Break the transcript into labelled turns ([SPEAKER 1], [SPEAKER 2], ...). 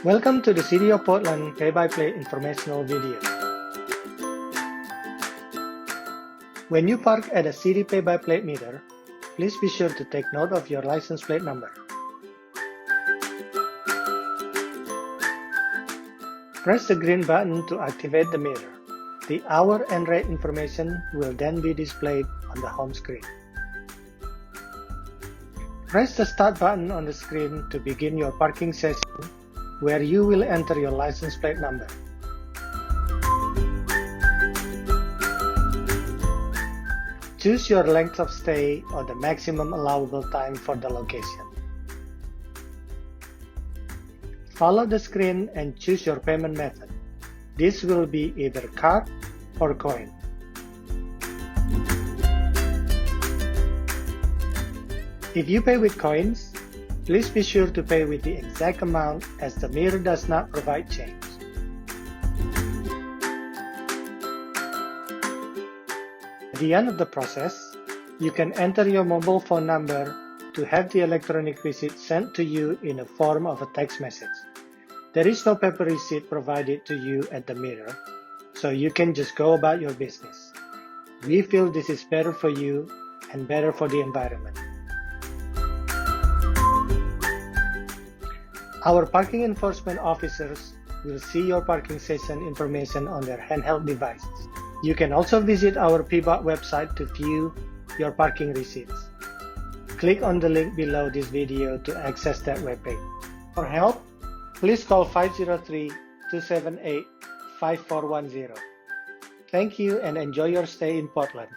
[SPEAKER 1] Welcome to the City of Portland Pay-by-Plate informational video. When you park at a city pay-by-plate meter, please be sure to take note of your license plate number. Press the green button to activate the meter. The hour and rate information will then be displayed on the home screen. Press the Start button on the screen to begin your parking session, where you will enter your license plate number. Choose your length of stay or the maximum allowable time for the location. Follow the screen and choose your payment method. This will be either card or coin. If you pay with coins, please be sure to pay with the exact amount as the meter does not provide change. At the end of the process, you can enter your mobile phone number to have the electronic receipt sent to you in the form of a text message. There is no paper receipt provided to you at the meter, so you can just go about your business. We feel this is better for you and better for the environment. Our parking enforcement officers will see your parking session information on their handheld devices. You can also visit our PBOT website to view your parking receipts. Click on the link below this video to access that webpage. For help, please call 503-278-5410. Thank you and enjoy your stay in Portland.